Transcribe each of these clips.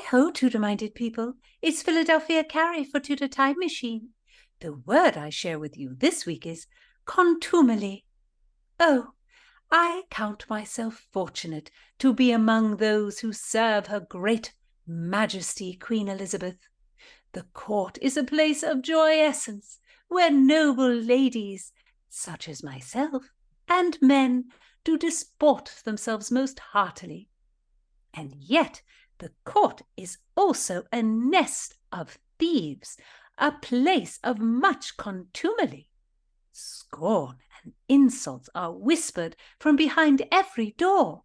Hi-ho, Tudor-minded people. It's Philadelphia Carrie for Tudor Time Machine. The word I share with you this week is contumely. Oh, I count myself fortunate to be among those who serve Her Great Majesty Queen Elizabeth. The court is a place of joyessence, where noble ladies, such as myself, and men do disport themselves most heartily. And yet the court is also a nest of thieves, a place of much contumely. Scorn and insults are whispered from behind every door.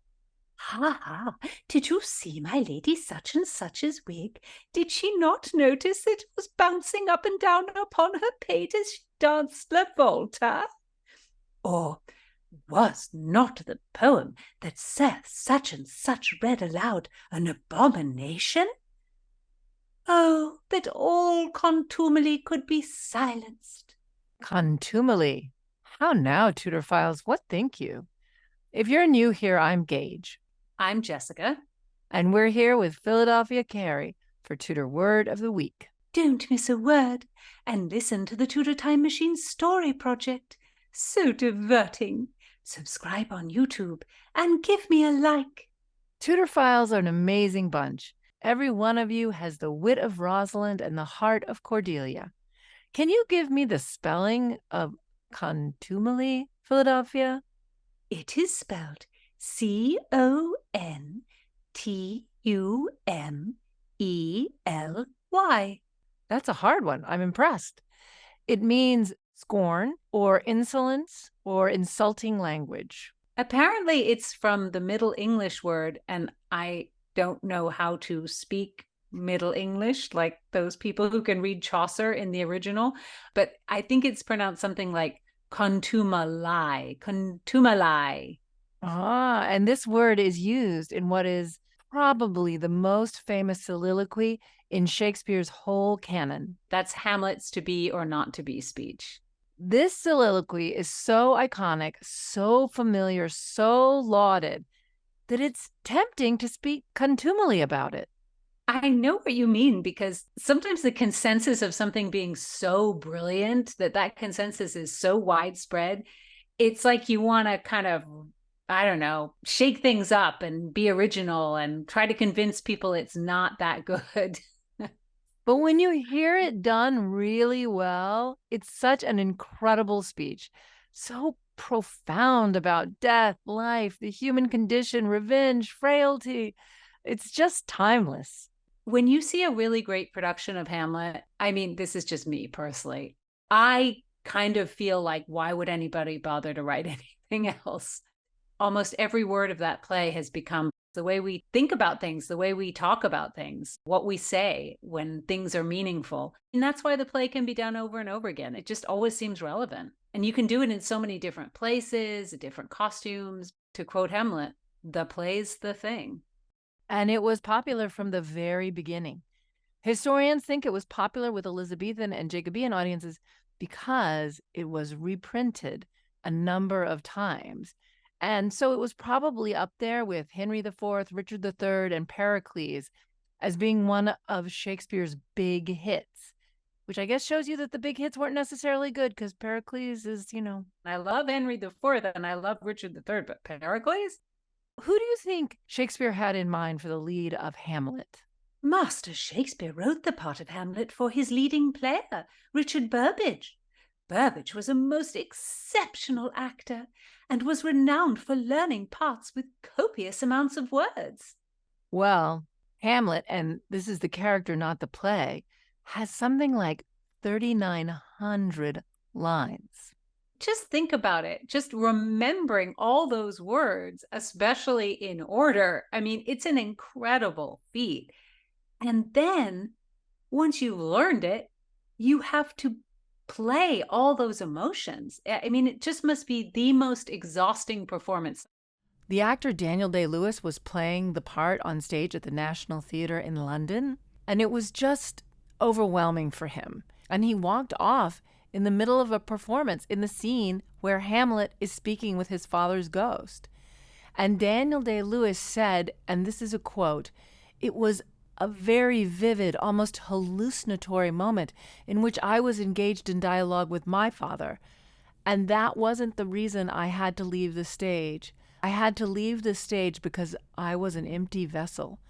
Ha ha, did you see my lady such and such's wig? Did she not notice it was bouncing up and down upon her pate as she danced la volta? Or was not the poem that Sir such and such read aloud an abomination? Oh, that all contumely could be silenced. Contumely. How now, Tudor Files, what think you? If you're new here, I'm Gage. I'm Jessica. And we're here with Philadelphia Carrie for Tudor Word of the Week. Don't miss a word, and listen to the Tudor Time Machine Story Project. So diverting. Subscribe on YouTube and give me a like. Tudor Files are an amazing bunch. Every one of you has the wit of Rosalind and the heart of Cordelia. Can you give me the spelling of contumely, Philadelphia? It is spelled C-O-N-T-U-M-E-L-Y. That's a hard one. I'm impressed. It means scorn or insolence or insulting language. Apparently it's from the Middle English word, and I don't know how to speak Middle English like those people who can read Chaucer in the original, but I think it's pronounced something like contumely. Ah, and this word is used in what is probably the most famous soliloquy in Shakespeare's whole canon. That's Hamlet's to be or not to be speech. This soliloquy is so iconic, so familiar, so lauded, that it's tempting to speak contumely about it. I know what you mean, because sometimes the consensus of something being so brilliant that consensus is so widespread, it's like you want to kind of, I don't know, shake things up and be original and try to convince people it's not that good. But when you hear it done really well, it's such an incredible speech, so profound about death, life, the human condition, revenge, frailty. It's just timeless. When you see a really great production of Hamlet, I mean, this is just me personally, I kind of feel like, why would anybody bother to write anything else? Almost every word of that play has become the way we think about things, the way we talk about things, what we say when things are meaningful. And that's why the play can be done over and over again. It just always seems relevant. And you can do it in so many different places, different costumes. To quote Hamlet, the play's the thing. And it was popular from the very beginning. Historians think it was popular with Elizabethan and Jacobean audiences because it was reprinted a number of times. And so it was probably up there with Henry IV, Richard III, and Pericles as being one of Shakespeare's big hits, which I guess shows you that the big hits weren't necessarily good, because Pericles is, I love Henry IV and I love Richard III, but Pericles? Who do you think Shakespeare had in mind for the lead of Hamlet? Master Shakespeare wrote the part of Hamlet for his leading player, Richard Burbage. Burbage was a most exceptional actor and was renowned for learning parts with copious amounts of words. Well, Hamlet, and this is the character, not the play, has something like 3,900 lines. Just think about it. Just remembering all those words, especially in order. I mean, it's an incredible feat. And then once you've learned it, you have to play all those emotions. I mean, it just must be the most exhausting performance. The actor Daniel Day-Lewis was playing the part on stage at the National Theatre in London, and it was just overwhelming for him. And he walked off in the middle of a performance in the scene where Hamlet is speaking with his father's ghost. And Daniel Day-Lewis said, and this is a quote, "It was a very vivid, almost hallucinatory moment in which I was engaged in dialogue with my father. And that wasn't the reason I had to leave the stage. I had to leave the stage because I was an empty vessel.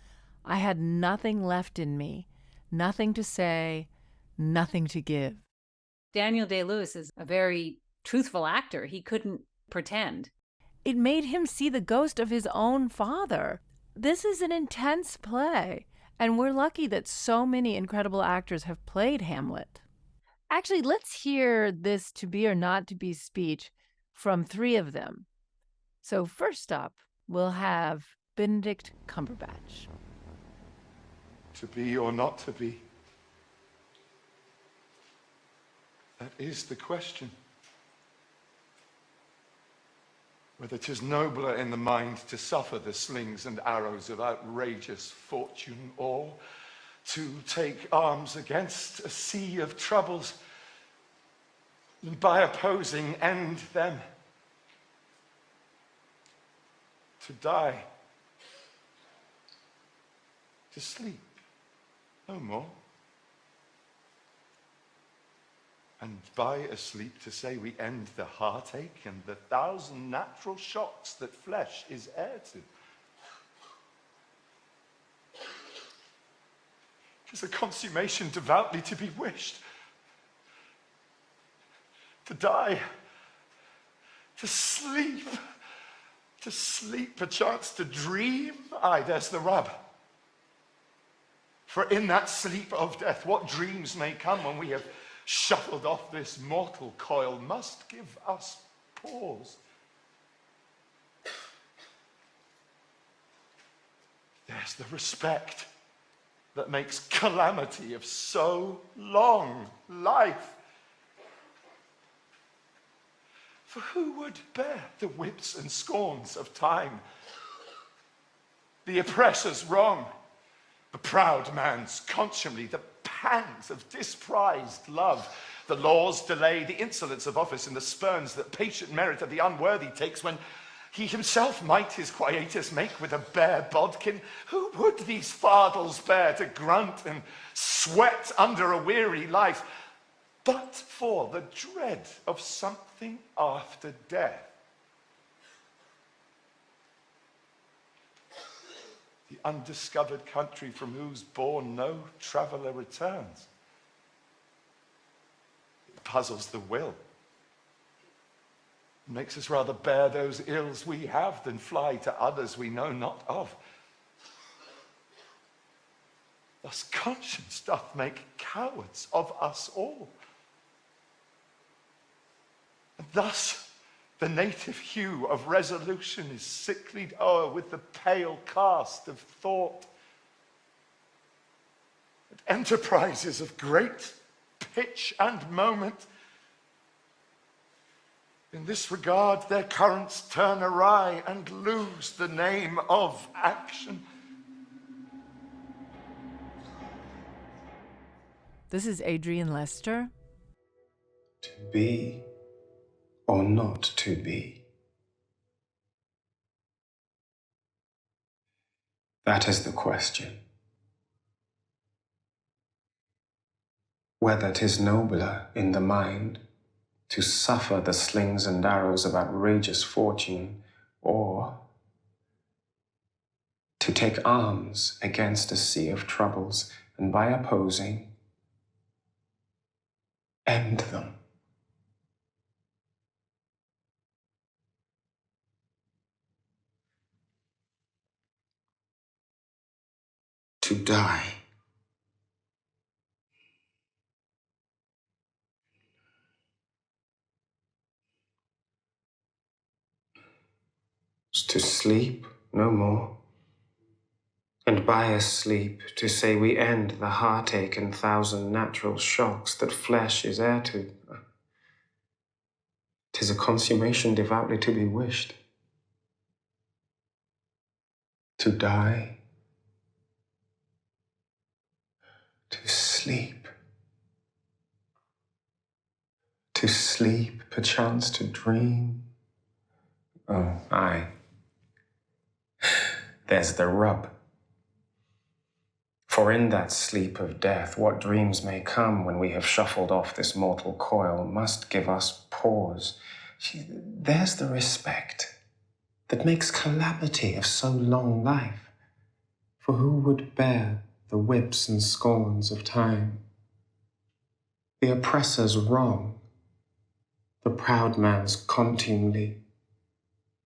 I had nothing left in me, nothing to say, nothing to give. Daniel Day-Lewis is a very truthful actor. He couldn't pretend. It made him see the ghost of his own father. This is an intense play, and we're lucky that so many incredible actors have played Hamlet. Actually, let's hear this to be or not to be speech from 3 of them. So first up, we'll have Benedict Cumberbatch. To be or not to be? That is the question. Whether 'tis nobler in the mind to suffer the slings and arrows of outrageous fortune, or to take arms against a sea of troubles, and by opposing end them. To die, to sleep, no more. And by asleep to say we end the heartache and the 1,000 natural shocks that flesh is heir to. 'Tis a consummation devoutly to be wished. To die, to sleep, perchance to dream. Aye, there's the rub. For in that sleep of death, what dreams may come when we have shuffled off this mortal coil must give us pause. There's the respect that makes calamity of so long life. For who would bear the whips and scorns of time, the oppressor's wrong, the proud man's contumely, the pangs of disprized love, the law's delay, the insolence of office, and the spurns that patient merit of the unworthy takes when he himself might his quietus make with a bare bodkin? Who would these fardels bear to grunt and sweat under a weary life, but for the dread of something after death? The undiscovered country from whose bourne no traveller returns. It puzzles the will. It makes us rather bear those ills we have than fly to others we know not of. Thus conscience doth make cowards of us all. And thus the native hue of resolution is sicklied o'er with the pale cast of thought. And enterprises of great pitch and moment, in this regard their currents turn awry and lose the name of action. This is Adrian Lester. To be or not to be? That is the question. Whether 'tis nobler in the mind to suffer the slings and arrows of outrageous fortune, or to take arms against a sea of troubles, and by opposing, end them. To die. To sleep no more, and by a sleep to say we end the heartache and 1,000 natural shocks that flesh is heir to. 'Tis a consummation devoutly to be wished. To die, to sleep, perchance to dream. Oh, aye. There's the rub. For For in that sleep of death, what dreams may come when we have shuffled off this mortal coil must give us pause. There's the respect that makes calamity of so long life. For who would bear the whips and scorns of time, the oppressor's wrong, the proud man's contumely,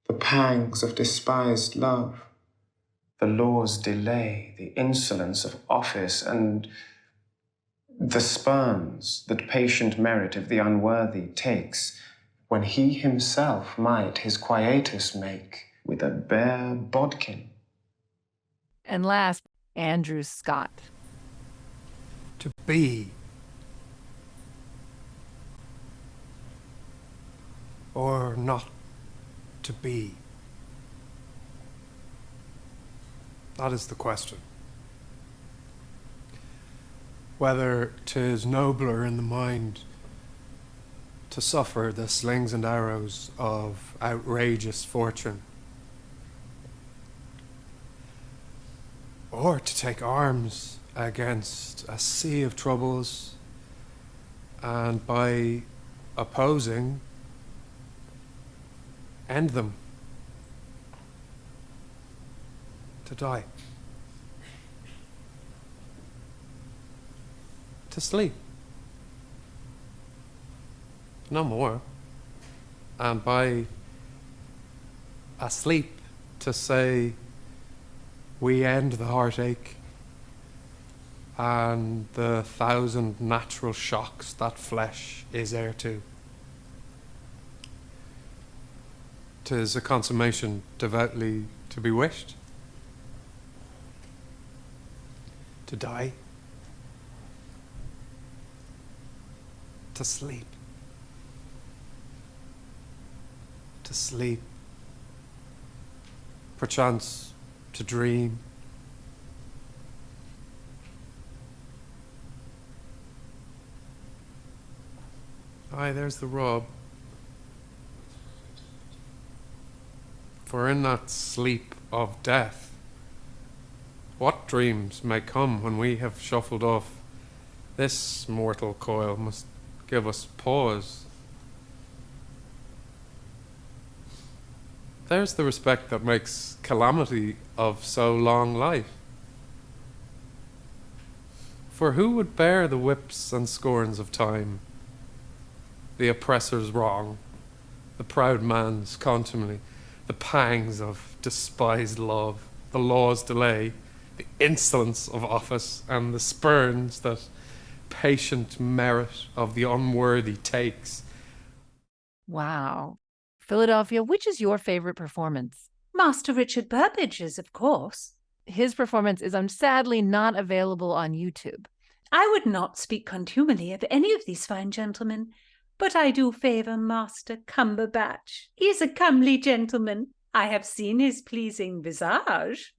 the pangs of despised love, the law's delay, the insolence of office, and the spurns that patient merit of the unworthy takes, when he himself might his quietus make with a bare bodkin? And last, Andrew Scott. To be or not to be? That is the question. Whether 'tis nobler in the mind to suffer the slings and arrows of outrageous fortune, or to take arms against a sea of troubles, and by opposing, end them, to die, to sleep, no more, and by asleep to say we end the heartache and the 1,000 natural shocks that flesh is heir to. 'Tis a consummation devoutly to be wished. To die, to sleep, perchance to dream. Aye, there's the rub. For in that sleep of death, what dreams may come when we have shuffled off this mortal coil must give us pause. There's the respect that makes calamity of so long life. For who would bear the whips and scorns of time, the oppressor's wrong, the proud man's contumely, the pangs of despised love, the law's delay, the insolence of office, and the spurns that patient merit of the unworthy takes? Wow. Philadelphia, which is your favorite performance? Master Richard Burbage's, of course. His performance is sadly not available on YouTube. I would not speak contumely of any of these fine gentlemen, but I do favour Master Cumberbatch. He is a comely gentleman. I have seen his pleasing visage.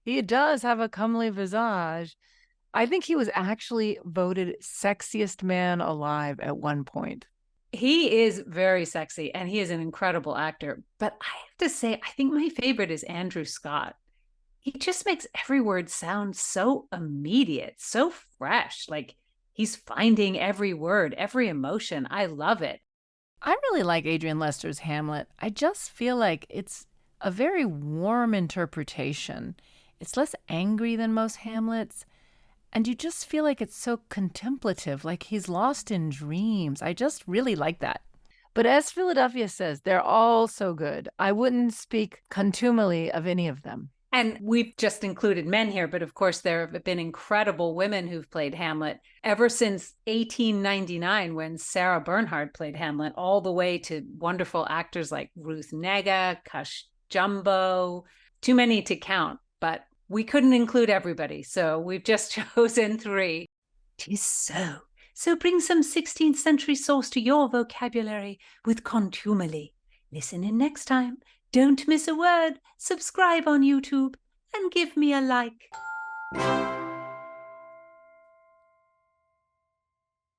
He does have a comely visage. I think he was actually voted sexiest man alive at one point. He is very sexy, and he is an incredible actor. But I have to say, I think my favorite is Andrew Scott. He just makes every word sound so immediate, so fresh. Like he's finding every word, every emotion. I love it. I really like Adrian Lester's Hamlet. I just feel like it's a very warm interpretation. It's less angry than most Hamlets. And you just feel like it's so contemplative, like he's lost in dreams. I just really like that. But as Philadelphia says, they're all so good. I wouldn't speak contumely of any of them. And we've just included men here, but of course there have been incredible women who've played Hamlet ever since 1899 when Sarah Bernhardt played Hamlet, all the way to wonderful actors like Ruth Negga, Cush Jumbo, too many to count, but we couldn't include everybody, so we've just chosen 3. 'Tis so. So bring some 16th century sauce to your vocabulary with contumely. Listen in next time. Don't miss a word. Subscribe on YouTube and give me a like.